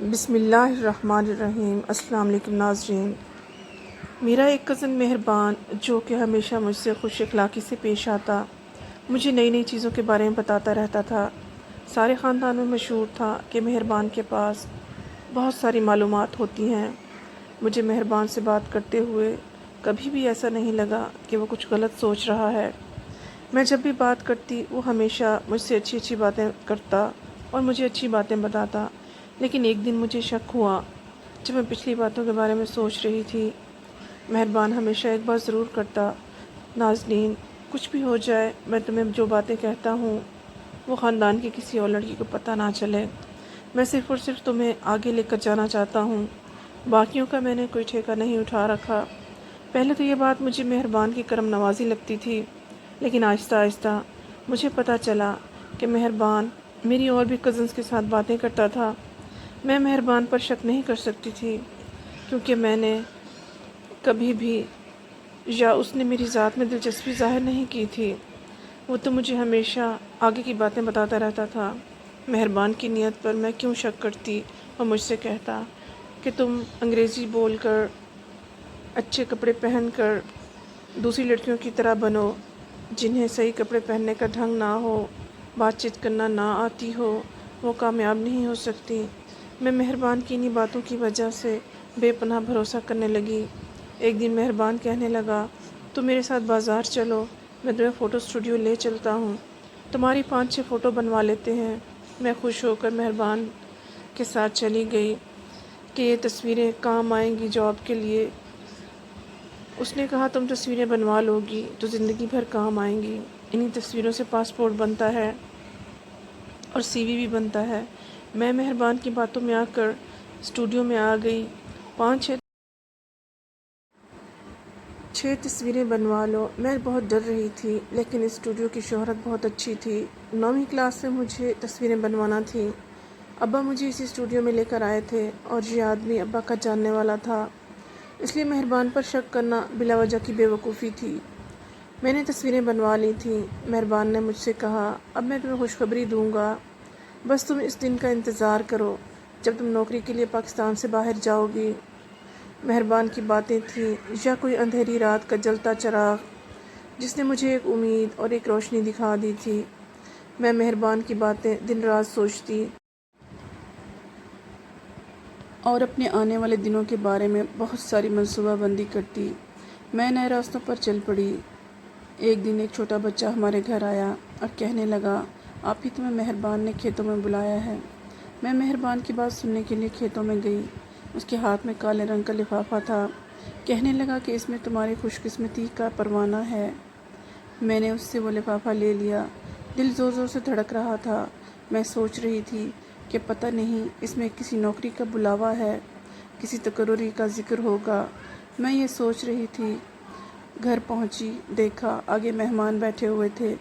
بسم اللہ الرحمن الرحیم۔ السلام علیکم ناظرین۔ میرا ایک کزن مہربان جو کہ ہمیشہ مجھ سے خوش اخلاقی سے پیش آتا، مجھے نئی نئی چیزوں کے بارے میں بتاتا رہتا تھا۔ سارے خاندان میں مشہور تھا کہ مہربان کے پاس بہت ساری معلومات ہوتی ہیں۔ مجھے مہربان سے بات کرتے ہوئے کبھی بھی ایسا نہیں لگا کہ وہ کچھ غلط سوچ رہا ہے۔ میں جب بھی بات کرتی وہ ہمیشہ مجھ سے اچھی اچھی باتیں کرتا اور مجھے اچھی باتیں بتاتا، لیکن ایک دن مجھے شک ہوا جب میں پچھلی باتوں کے بارے میں سوچ رہی تھی۔ مہربان ہمیشہ ایک بات ضرور کرتا، نازنین کچھ بھی ہو جائے میں تمہیں جو باتیں کہتا ہوں وہ خاندان کی کسی اور لڑکی کو پتہ نہ چلے، میں صرف اور صرف تمہیں آگے لے کر جانا چاہتا ہوں، باقیوں کا میں نے کوئی ٹھیکہ نہیں اٹھا رکھا۔ پہلے تو یہ بات مجھے مہربان کی کرم نوازی لگتی تھی، لیکن آہستہ آہستہ مجھے پتہ چلا کہ مہربان میری اور بھی کزنس کے ساتھ باتیں کرتا تھا۔ میں مہربان پر شک نہیں کر سکتی تھی کیونکہ میں نے کبھی بھی یا اس نے میری ذات میں دلچسپی ظاہر نہیں کی تھی۔ وہ تو مجھے ہمیشہ آگے کی باتیں بتاتا رہتا تھا۔ مہربان کی نیت پر میں کیوں شک کرتی اور مجھ سے کہتا کہ تم انگریزی بول کر، اچھے کپڑے پہن کر دوسری لڑکیوں کی طرح بنو جنہیں صحیح کپڑے پہننے کا ڈھنگ نہ ہو، بات چیت کرنا نہ آتی ہو، وہ کامیاب نہیں ہو سکتی۔ میں مہربان کی انہی باتوں کی وجہ سے بے پناہ بھروسہ کرنے لگی۔ ایک دن مہربان کہنے لگا، تم میرے ساتھ بازار چلو، میں تمہیں فوٹو اسٹوڈیو لے چلتا ہوں، تمہاری 5-6 فوٹو بنوا لیتے ہیں۔ میں خوش ہو کر مہربان کے ساتھ چلی گئی کہ یہ تصویریں کام آئیں گی جاب کے لیے۔ اس نے کہا تم تصویریں بنوا لو گی تو زندگی بھر کام آئیں گی، انہی تصویروں سے پاسپورٹ بنتا ہے اور CV بھی بنتا ہے۔ میں مہربان کی باتوں میں آ کر اسٹوڈیو میں آ گئی۔ 5-6 تصویریں بنوا لو۔ میں بہت ڈر رہی تھی لیکن اسٹوڈیو کی شہرت بہت اچھی تھی۔ 9ویں کلاس سے مجھے تصویریں بنوانا تھیں۔ ابا مجھے اسی اسٹوڈیو میں لے کر آئے تھے اور یہ آدمی ابا کا جاننے والا تھا، اس لیے مہربان پر شک کرنا بلا وجہ کی بے وقوفی تھی۔ میں نے تصویریں بنوا لی تھیں۔ مہربان نے مجھ سے کہا، اب میں تمہیں خوشخبری دوں گا، بس تم اس دن کا انتظار کرو جب تم نوکری کے لیے پاکستان سے باہر جاؤ گی۔ مہربان کی باتیں تھیں یا کوئی اندھیری رات کا جلتا چراغ جس نے مجھے ایک امید اور ایک روشنی دکھا دی تھی۔ میں مہربان کی باتیں دن رات سوچتی اور اپنے آنے والے دنوں کے بارے میں بہت ساری منصوبہ بندی کرتی۔ میں نئے راستوں پر چل پڑی۔ ایک دن ایک چھوٹا بچہ ہمارے گھر آیا اور کہنے لگا، آپ ہی تمہیں مہربان نے کھیتوں میں بلایا ہے۔ میں مہربان کی بات سننے کے لیے کھیتوں میں گئی۔ اس کے ہاتھ میں کالے رنگ کا لفافہ تھا۔ کہنے لگا کہ اس میں تمہاری خوش قسمتی کا پروانہ ہے۔ میں نے اس سے وہ لفافہ لے لیا۔ دل زور زور سے دھڑک رہا تھا۔ میں سوچ رہی تھی کہ پتہ نہیں اس میں کسی نوکری کا بلاوا ہے، کسی تقرری کا ذکر ہوگا۔ میں یہ سوچ رہی تھی۔ گھر پہنچی، دیکھا آگے مہمان بیٹھے ہوئے تھے۔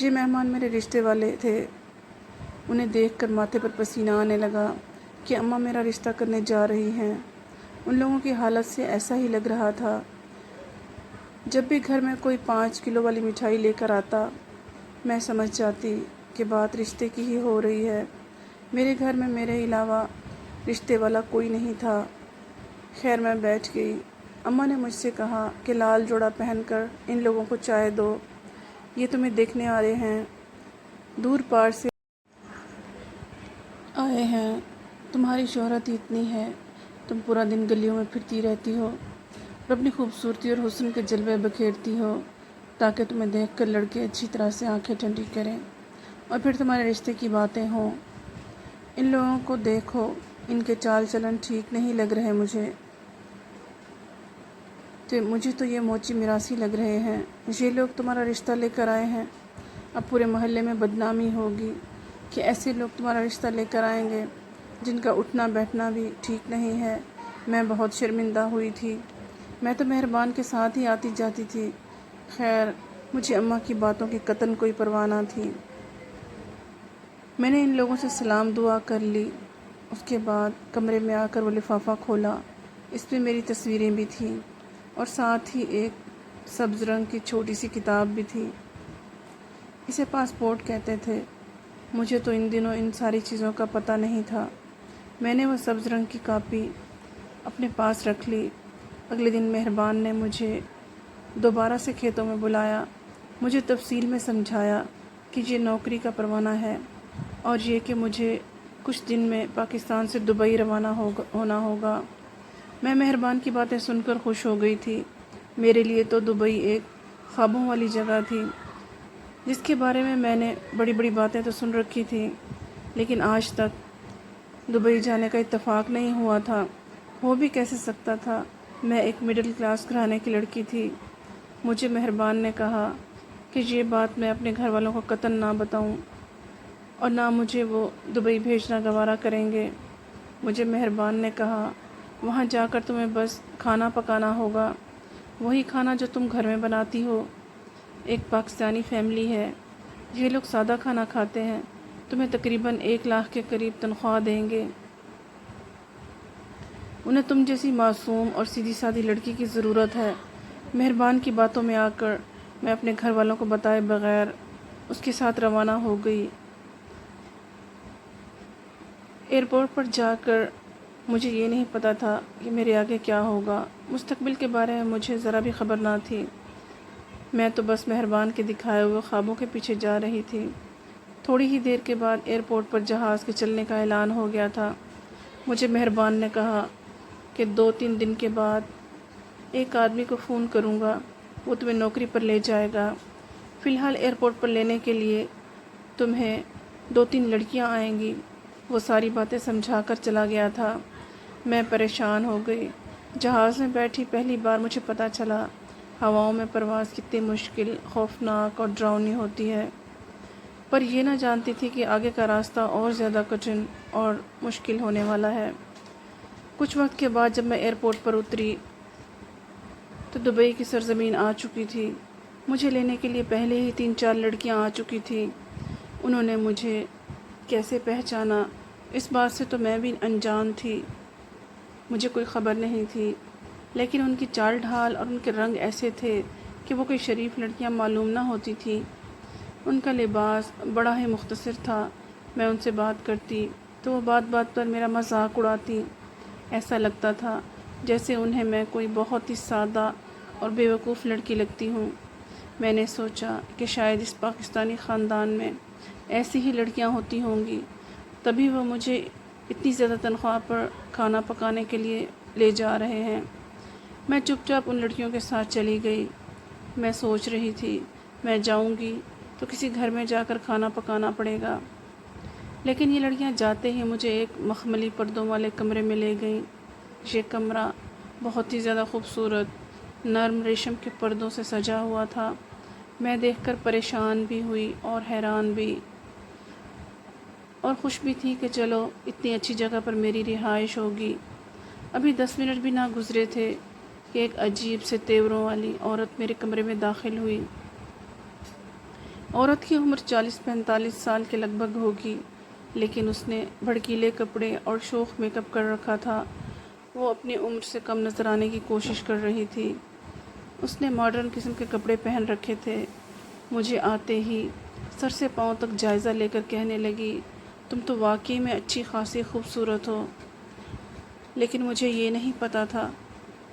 یہ مہمان میرے رشتے والے تھے۔ انہیں دیکھ کر ماتھے پر پسینہ آنے لگا کہ اماں میرا رشتہ کرنے جا رہی ہیں۔ ان لوگوں کی حالت سے ایسا ہی لگ رہا تھا۔ جب بھی گھر میں کوئی 5 کلو والی مٹھائی لے کر آتا، میں سمجھ جاتی کہ بات رشتے کی ہی ہو رہی ہے۔ میرے گھر میں میرے علاوہ رشتے والا کوئی نہیں تھا۔ خیر میں بیٹھ گئی۔ اماں نے مجھ سے کہا کہ لال جوڑا پہن کر ان لوگوں کو چائے دو، یہ تمہیں دیکھنے آ رہے ہیں، دور پار سے آئے ہیں، تمہاری شہرت ہی اتنی ہے، تم پورا دن گلیوں میں پھرتی رہتی ہو اور اپنی خوبصورتی اور حسن کے جلوے بکھیرتی ہو تاکہ تمہیں دیکھ کر لڑکے اچھی طرح سے آنکھیں ٹھنڈی کریں اور پھر تمہارے رشتے کی باتیں ہوں۔ ان لوگوں کو دیکھو، ان کے چال چلن ٹھیک نہیں لگ رہے مجھے تو یہ موچی میراثی لگ رہے ہیں۔ یہ لوگ تمہارا رشتہ لے کر آئے ہیں، اب پورے محلے میں بدنامی ہوگی کہ ایسے لوگ تمہارا رشتہ لے کر آئیں گے جن کا اٹھنا بیٹھنا بھی ٹھیک نہیں ہے۔ میں بہت شرمندہ ہوئی تھی۔ میں تو مہربان کے ساتھ ہی آتی جاتی تھی۔ خیر مجھے اماں کی باتوں کی قطعاً کوئی پرواہ نہ تھی۔ میں نے ان لوگوں سے سلام دعا کر لی۔ اس کے بعد کمرے میں آ کر وہ لفافہ کھولا۔ اس میں میری تصویریں بھی تھیں اور ساتھ ہی ایک سبز رنگ کی چھوٹی سی کتاب بھی تھی۔ اسے پاسپورٹ کہتے تھے۔ مجھے تو ان دنوں ان ساری چیزوں کا پتہ نہیں تھا۔ میں نے وہ سبز رنگ کی کاپی اپنے پاس رکھ لی۔ اگلے دن مہربان نے مجھے دوبارہ سے کھیتوں میں بلایا، مجھے تفصیل میں سمجھایا کہ یہ نوکری کا پروانہ ہے اور یہ کہ مجھے کچھ دن میں پاکستان سے دبئی روانہ ہونا ہوگا۔ میں مہربان کی باتیں سن کر خوش ہو گئی تھی۔ میرے لیے تو دبئی ایک خوابوں والی جگہ تھی جس کے بارے میں نے بڑی بڑی باتیں تو سن رکھی تھی، لیکن آج تک دبئی جانے کا اتفاق نہیں ہوا تھا۔ ہو بھی کیسے سکتا تھا؟ میں ایک مڈل کلاس گھرانے کی لڑکی تھی۔ مجھے مہربان نے کہا کہ یہ بات میں اپنے گھر والوں کو قطعاً نہ بتاؤں اور نہ مجھے وہ دبئی بھیجنا گوارا کریں گے۔ مجھے مہربان نے کہا وہاں جا کر تمہیں بس کھانا پکانا ہوگا، وہی کھانا جو تم گھر میں بناتی ہو۔ ایک پاکستانی فیملی ہے، یہ لوگ سادہ کھانا کھاتے ہیں، تمہیں تقریباً 1 لاکھ کے قریب تنخواہ دیں گے۔ انہیں تم جیسی معصوم اور سیدھی سادی لڑکی کی ضرورت ہے۔ مہربان کی باتوں میں آ کر میں اپنے گھر والوں کو بتائے بغیر اس کے ساتھ روانہ ہو گئی۔ ایئرپورٹ پر جا کر مجھے یہ نہیں پتا تھا کہ میرے آگے کیا ہوگا۔ مستقبل کے بارے میں مجھے ذرا بھی خبر نہ تھی۔ میں تو بس مہربان کے دکھائے ہوئے خوابوں کے پیچھے جا رہی تھی۔ تھوڑی ہی دیر کے بعد ایئرپورٹ پر جہاز کے چلنے کا اعلان ہو گیا تھا۔ مجھے مہربان نے کہا کہ 2-3 دن کے بعد ایک آدمی کو فون کروں گا، وہ تمہیں نوکری پر لے جائے گا۔ فی الحال ایئرپورٹ پر لینے کے لیے تمہیں 2-3 لڑکیاں آئیں گی۔ وہ ساری باتیں سمجھا کر چلا گیا تھا۔ میں پریشان ہو گئی۔ جہاز میں بیٹھی پہلی بار مجھے پتہ چلا ہواؤں میں پرواز کتنی مشکل، خوفناک اور ڈراؤنی ہوتی ہے، پر یہ نہ جانتی تھی کہ آگے کا راستہ اور زیادہ کٹھن اور مشکل ہونے والا ہے۔ کچھ وقت کے بعد جب میں ایئرپورٹ پر اتری تو دبئی کی سرزمین آ چکی تھی۔ مجھے لینے کے لیے پہلے ہی 3-4 لڑکیاں آ چکی تھیں۔ انہوں نے مجھے کیسے پہچانا، اس بات سے تو میں بھی انجان تھی، مجھے کوئی خبر نہیں تھی، لیکن ان کی چال ڈھال اور ان کے رنگ ایسے تھے کہ وہ کوئی شریف لڑکیاں معلوم نہ ہوتی تھیں۔ ان کا لباس بڑا ہی مختصر تھا۔ میں ان سے بات کرتی تو وہ بات بات پر میرا مذاق اڑاتی۔ ایسا لگتا تھا جیسے انہیں میں کوئی بہت ہی سادہ اور بیوقوف لڑکی لگتی ہوں۔ میں نے سوچا کہ شاید اس پاکستانی خاندان میں ایسی ہی لڑکیاں ہوتی ہوں گی، تبھی وہ مجھے اتنی زیادہ تنخواہ پر کھانا پکانے کے لیے لے جا رہے ہیں۔ میں چپ چاپ ان لڑکیوں کے ساتھ چلی گئی۔ میں سوچ رہی تھی میں جاؤں گی تو کسی گھر میں جا کر کھانا پکانا پڑے گا، لیکن یہ لڑکیاں جاتے ہی مجھے ایک مخملی پردوں والے کمرے میں لے گئیں۔ یہ کمرہ بہت ہی زیادہ خوبصورت نرم ریشم کے پردوں سے سجا ہوا تھا۔ میں دیکھ کر پریشان بھی ہوئی اور حیران بھی، اور خوش بھی تھی کہ چلو اتنی اچھی جگہ پر میری رہائش ہوگی۔ ابھی 10 منٹ بھی نہ گزرے تھے کہ ایک عجیب سے تیوروں والی عورت میرے کمرے میں داخل ہوئی۔ عورت کی عمر 40-45 سال کے لگ بھگ ہوگی، لیکن اس نے بھڑکیلے کپڑے اور شوخ میک اپ کر رکھا تھا۔ وہ اپنی عمر سے کم نظر آنے کی کوشش کر رہی تھی۔ اس نے ماڈرن قسم کے کپڑے پہن رکھے تھے۔ مجھے آتے ہی سر سے پاؤں تک جائزہ لے کر کہنے لگی، تم تو واقعی میں اچھی خاصی خوبصورت ہو، لیکن مجھے یہ نہیں پتا تھا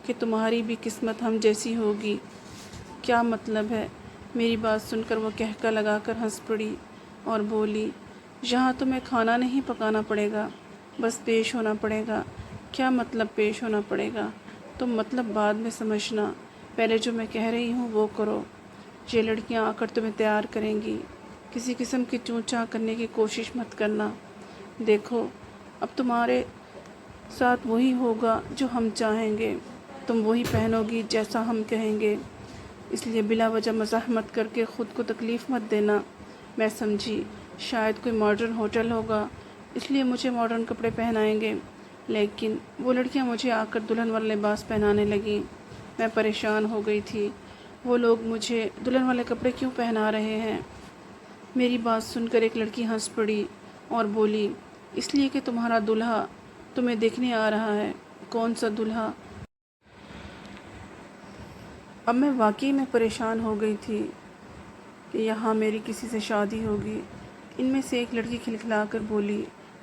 کہ تمہاری بھی قسمت ہم جیسی ہوگی۔ کیا مطلب ہے؟ میری بات سن کر وہ کہکا لگا کر ہنس پڑی اور بولی، یہاں تمہیں کھانا نہیں پکانا پڑے گا، بس پیش ہونا پڑے گا۔ کیا مطلب پیش ہونا پڑے گا؟ تم مطلب بعد میں سمجھنا، پہلے جو میں کہہ رہی ہوں وہ کرو۔ یہ لڑکیاں آ کر تمہیں تیار کریں گی، کسی قسم کی چوں چاں کرنے کی کوشش مت کرنا۔ دیکھو اب تمہارے ساتھ وہی ہوگا جو ہم چاہیں گے، تم وہی پہنو گی جیسا ہم کہیں گے، اس لیے بلا وجہ مزاح مت کر کے خود کو تکلیف مت دینا۔ میں سمجھی شاید کوئی ماڈرن ہوٹل ہوگا، اس لیے مجھے ماڈرن کپڑے پہنائیں گے، لیکن وہ لڑکیاں مجھے آ کر دلہن والا لباس پہنانے لگیں۔ میں پریشان ہو گئی تھی، وہ لوگ مجھے دلہن والے کپڑے کیوں پہنا رہے ہیں؟ میری بات سن کر ایک لڑکی ہنس پڑی اور بولی، اس لیے کہ تمہارا دلہا تمہیں دیکھنے آ رہا ہے۔ کون سا دلہا؟ اب میں واقعی میں پریشان ہو گئی تھی کہ یہاں میری کسی سے شادی ہوگی۔ ان میں سے ایک لڑکی کھلکھلا کر بولی،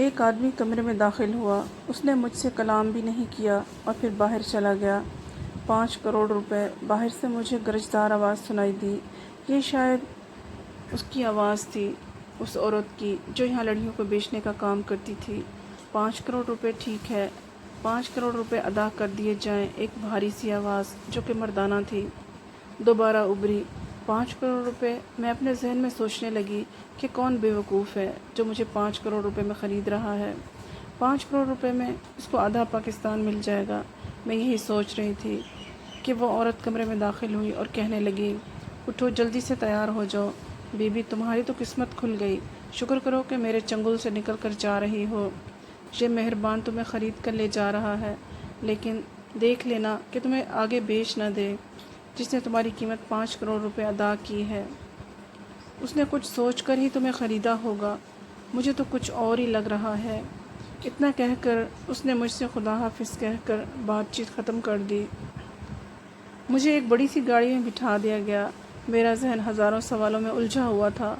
ایک آدمی کمرے میں داخل ہوا، اس نے مجھ سے کلام بھی نہیں کیا اور پھر باہر چلا گیا۔ 5 کروڑ روپے۔ باہر سے مجھے گرجدار آواز سنائی دی۔ یہ شاید اس کی آواز تھی، اس عورت کی جو یہاں لڑکیوں کو بیچنے کا کام کرتی تھی۔ 5 کروڑ روپے ٹھیک ہے، 5 کروڑ روپے ادا کر دیے جائیں۔ ایک بھاری سی آواز جو کہ مردانہ تھی دوبارہ ابھری۔ 5 کروڑ روپے۔ میں اپنے ذہن میں سوچنے لگی کہ کون بے وقوف ہے جو مجھے 5 کروڑ روپے میں خرید رہا ہے۔ 5 کروڑ روپے میں اس کو آدھا پاکستان مل جائے گا۔ میں یہی سوچ رہی تھی کہ وہ عورت کمرے میں داخل ہوئی اور کہنے لگی، اٹھو، جلدی سے تیار ہو جاؤ، بی بی تمہاری تو قسمت کھل گئی، شکر کرو کہ میرے چنگل سے نکل کر جا رہی ہو۔ یہ مہربان تمہیں خرید کر لے جا رہا ہے، لیکن دیکھ لینا کہ تمہیں آگے بیچ نہ دے۔ جس نے تمہاری قیمت 5 کروڑ روپے ادا کی ہے، اس نے کچھ سوچ کر ہی تمہیں خریدا ہوگا، مجھے تو کچھ اور ہی لگ رہا ہے۔ اتنا کہہ کر اس نے مجھ سے خدا حافظ کہہ کر بات چیت ختم کر دی۔ مجھے ایک بڑی سی گاڑی میں بٹھا دیا گیا۔ میرا ذہن ہزاروں سوالوں میں الجھا ہوا تھا۔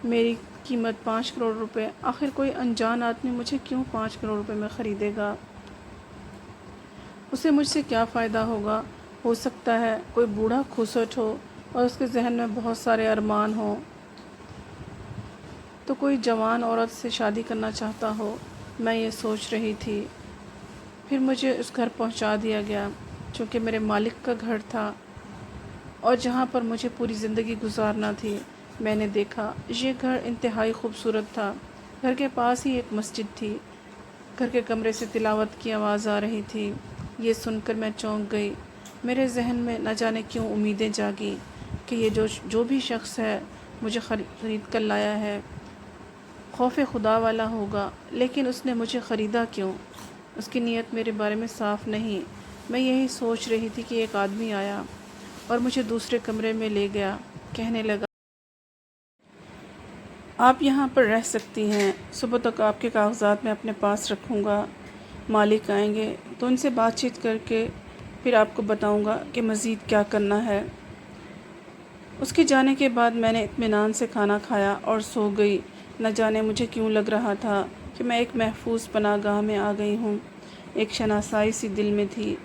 میری قیمت 5 کروڑ روپے، آخر کوئی انجان آدمی مجھے کیوں 5 کروڑ روپے میں خریدے گا؟ اسے مجھ سے کیا فائدہ ہوگا؟ ہو سکتا ہے کوئی بوڑھا کھوسٹ ہو اور اس کے ذہن میں بہت سارے ارمان ہوں، تو کوئی جوان عورت سے شادی کرنا چاہتا ہو، میں یہ سوچ رہی تھی۔ پھر مجھے اس گھر پہنچا دیا گیا جو کہ میرے مالک کا گھر تھا اور جہاں پر مجھے پوری زندگی گزارنا تھی۔ میں نے دیکھا یہ گھر انتہائی خوبصورت تھا۔ گھر کے پاس ہی ایک مسجد تھی۔ گھر کے کمرے سے تلاوت کی آواز آ رہی تھی۔ یہ سن کر میں چونک گئی۔ میرے ذہن میں نہ جانے کیوں امیدیں جاگیں کہ یہ جو بھی شخص ہے مجھے خرید کر لایا ہے، خوف خدا والا ہوگا، لیکن اس نے مجھے خریدا کیوں؟ اس کی نیت میرے بارے میں صاف نہیں۔ میں یہی سوچ رہی تھی کہ ایک آدمی آیا اور مجھے دوسرے کمرے میں لے گیا۔ کہنے لگا، آپ یہاں پر رہ سکتی ہیں، صبح تک آپ کے کاغذات میں اپنے پاس رکھوں گا، مالک آئیں گے تو ان سے بات چیت کر کے پھر آپ کو بتاؤں گا کہ مزید کیا کرنا ہے۔ اس کے جانے کے بعد میں نے اطمینان سے کھانا کھایا اور سو گئی۔ نہ جانے مجھے کیوں لگ رہا تھا کہ میں ایک محفوظ پناہ گاہ میں آ گئی ہوں۔ ایک شناسائی سی دل میں تھی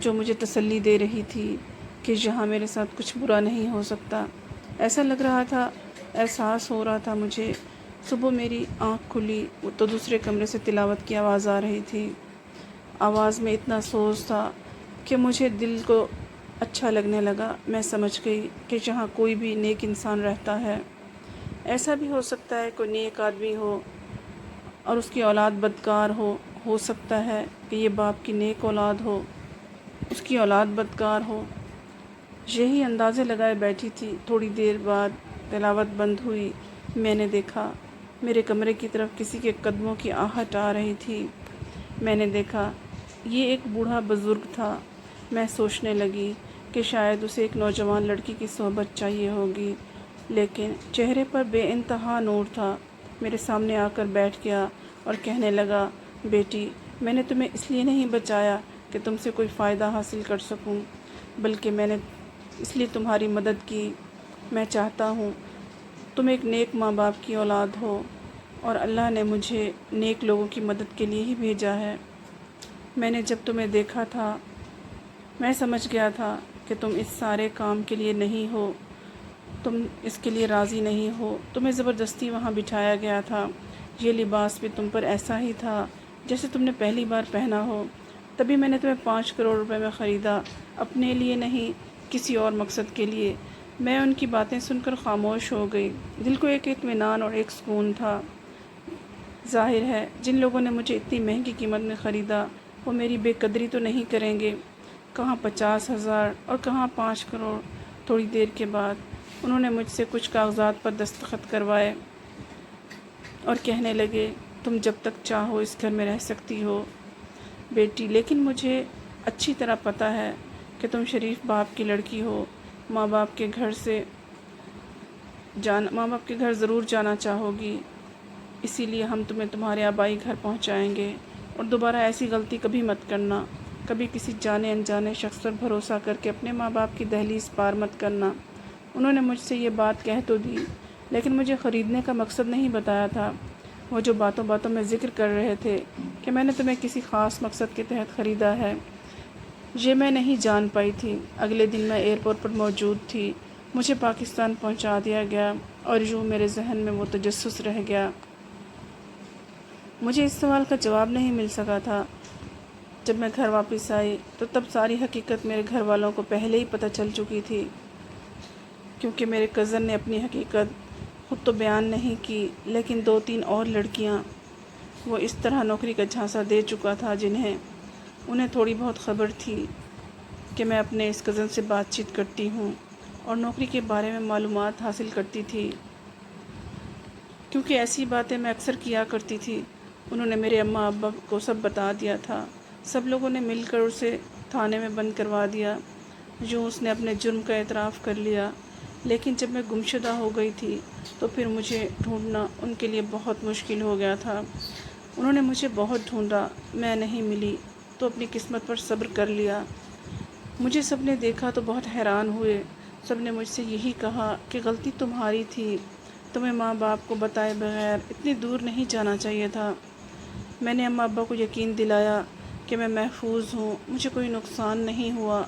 جو مجھے تسلی دے رہی تھی کہ یہاں میرے ساتھ کچھ برا نہیں ہو سکتا۔ ایسا لگ رہا تھا، احساس ہو رہا تھا مجھے۔ صبح میری آنکھ کھلی تو دوسرے کمرے سے تلاوت کی آواز آ رہی تھی۔ آواز میں اتنا سوز تھا کہ مجھے دل کو اچھا لگنے لگا۔ میں سمجھ گئی کہ یہاں کوئی بھی نیک انسان رہتا ہے۔ ایسا بھی ہو سکتا ہے کوئی نیک آدمی ہو اور اس کی اولاد بدکار ہو سکتا ہے کہ یہ باپ کی نیک اولاد ہو، اس کی اولاد بدکار ہو۔ یہی اندازے لگائے بیٹھی تھی۔ تھوڑی دیر بعد تلاوت بند ہوئی۔ میں نے دیکھا میرے کمرے کی طرف کسی کے قدموں کی آہٹ آ رہی تھی۔ میں نے دیکھا یہ ایک بوڑھا بزرگ تھا۔ میں سوچنے لگی کہ شاید اسے ایک نوجوان لڑکی کی صحبت چاہیے ہوگی، لیکن چہرے پر بے انتہا نور تھا۔ میرے سامنے آ کر بیٹھ گیا اور کہنے لگا، بیٹی، میں نے تمہیں اس لیے نہیں بچایا کہ تم سے کوئی فائدہ حاصل کر سکوں، بلکہ میں نے اس لیے تمہاری مدد کی۔ میں چاہتا ہوں تم ایک نیک ماں باپ کی اولاد ہو اور اللہ نے مجھے نیک لوگوں کی مدد کے لیے ہی بھیجا ہے۔ میں نے جب تمہیں دیکھا تھا میں سمجھ گیا تھا کہ تم اس سارے کام کے لیے نہیں ہو، تم اس کے لیے راضی نہیں ہو۔ تمہیں زبردستی وہاں بٹھایا گیا تھا۔ یہ لباس بھی تم پر ایسا ہی تھا جیسے تم نے پہلی بار پہنا ہو، تبھی میں نے تمہیں 5 کروڑ روپے میں خریدا، اپنے لیے نہیں، کسی اور مقصد کے لیے۔ میں ان کی باتیں سن کر خاموش ہو گئی۔ دل کو ایک اطمینان اور ایک سکون تھا۔ ظاہر ہے جن لوگوں نے مجھے اتنی مہنگی قیمت میں خریدا وہ میری بے قدری تو نہیں کریں گے۔ کہاں 50,000 اور کہاں 5 کروڑ۔ تھوڑی دیر کے بعد انہوں نے مجھ سے کچھ کاغذات پر دستخط کروائے اور کہنے لگے، تم جب تک چاہو اس گھر میں رہ سکتی ہو بیٹی، لیکن مجھے اچھی طرح پتہ ہے کہ تم شریف باپ کی لڑکی ہو، ماں باپ کے گھر ضرور جانا چاہو گی، اسی لیے ہم تمہیں تمہارے آبائی گھر پہنچائیں گے، اور دوبارہ ایسی غلطی کبھی مت کرنا، کبھی کسی جانے انجانے شخص پر بھروسہ کر کے اپنے ماں باپ کی دہلیز پار مت کرنا۔ انہوں نے مجھ سے یہ بات کہہ تو دی، لیکن مجھے خریدنے کا مقصد نہیں بتایا تھا۔ وہ جو باتوں باتوں میں ذکر کر رہے تھے کہ میں نے تمہیں کسی خاص مقصد کے تحت خریدا ہے، یہ میں نہیں جان پائی تھی۔ اگلے دن میں ایئرپورٹ پر موجود تھی، مجھے پاکستان پہنچا دیا گیا اور یوں میرے ذہن میں وہ تجسس رہ گیا۔ مجھے اس سوال کا جواب نہیں مل سکا تھا۔ جب میں گھر واپس آئی تو تب ساری حقیقت میرے گھر والوں کو پہلے ہی پتہ چل چکی تھی، کیونکہ میرے کزن نے اپنی حقیقت خود تو بیان نہیں کی، لیکن 2-3 اور لڑکیاں وہ اس طرح نوکری کا جھانسا دے چکا تھا جنہیں انہیں تھوڑی بہت خبر تھی کہ میں اپنے اس کزن سے بات چیت کرتی ہوں اور نوکری کے بارے میں معلومات حاصل کرتی تھی، کیونکہ ایسی باتیں میں اکثر کیا کرتی تھی۔ انہوں نے میرے اماں ابا کو سب بتا دیا تھا۔ سب لوگوں نے مل کر اسے تھانے میں بند کروا دیا۔ یوں اس نے اپنے جرم کا اعتراف کر لیا۔ لیکن جب میں گمشدہ ہو گئی تھی تو پھر مجھے ڈھونڈنا ان کے لیے بہت مشکل ہو گیا تھا۔ انہوں نے مجھے بہت ڈھونڈا، میں نہیں ملی تو اپنی قسمت پر صبر کر لیا۔ مجھے سب نے دیکھا تو بہت حیران ہوئے۔ سب نے مجھ سے یہی کہا کہ غلطی تمہاری تھی، تمہیں ماں باپ کو بتائے بغیر اتنی دور نہیں جانا چاہیے تھا۔ میں نے اماں ابا کو یقین دلایا کہ میں محفوظ ہوں، مجھے کوئی نقصان نہیں ہوا،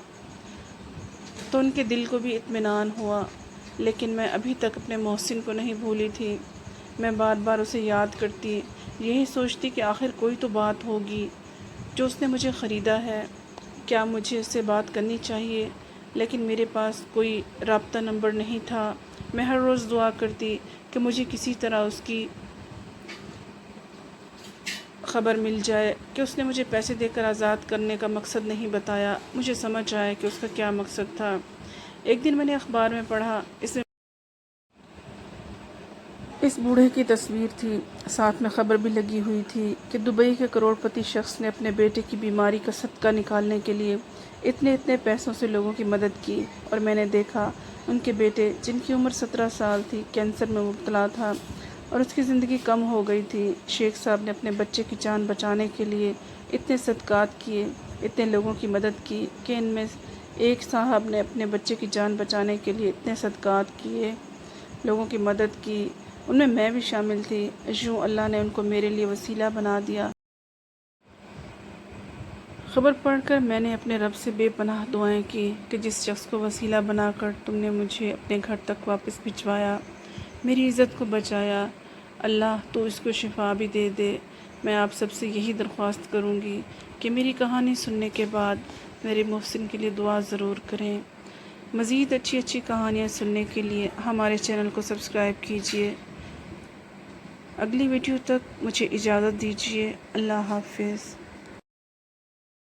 تو ان کے دل کو بھی اطمینان ہوا۔ لیکن میں ابھی تک اپنے محسن کو نہیں بھولی تھی۔ میں بار بار اسے یاد کرتی، یہی سوچتی کہ آخر کوئی تو بات ہوگی جو اس نے مجھے خریدا ہے، کیا مجھے اس سے بات کرنی چاہیے؟ لیکن میرے پاس کوئی رابطہ نمبر نہیں تھا۔ میں ہر روز دعا کرتی کہ مجھے کسی طرح اس کی خبر مل جائے کہ اس نے مجھے پیسے دے کر آزاد کرنے کا مقصد نہیں بتایا، مجھے سمجھ آئے کہ اس کا کیا مقصد تھا۔ ایک دن میں نے اخبار میں پڑھا، اس بوڑھے کی تصویر تھی، ساتھ میں خبر بھی لگی ہوئی تھی کہ دبئی کے کروڑ پتی شخص نے اپنے بیٹے کی بیماری کا صدقہ نکالنے کے لیے اتنے پیسوں سے لوگوں کی مدد کی، اور میں نے دیکھا ان کے بیٹے جن کی عمر 17 سال تھی کینسر میں مبتلا تھا اور اس کی زندگی کم ہو گئی تھی۔ شیخ صاحب نے اپنے بچے کی جان بچانے کے لیے اتنے صدقات کیے، اتنے لوگوں کی مدد کی کہ ان میں ایک صاحب نے اپنے بچے کی جان بچانے کے لیے اتنے صدقات کیے، لوگوں کی مدد کی، ان میں بھی شامل تھی۔ یوں اللہ نے ان کو میرے لیے وسیلہ بنا دیا۔ خبر پڑھ کر میں نے اپنے رب سے بے پناہ دعائیں کی کہ جس شخص کو وسیلہ بنا کر تم نے مجھے اپنے گھر تک واپس بھجوایا، میری عزت کو بچایا، اللہ تو اس کو شفا بھی دے دے۔ میں آپ سب سے یہی درخواست کروں گی کہ میری کہانی سننے کے بعد میرے محسن کے لیے دعا ضرور کریں۔ مزید اچھی کہانیاں سننے کے لیے ہمارے چینل کو سبسکرائب کیجیے۔ اگلی ویڈیو تک مجھے اجازت دیجیے۔ اللہ حافظ۔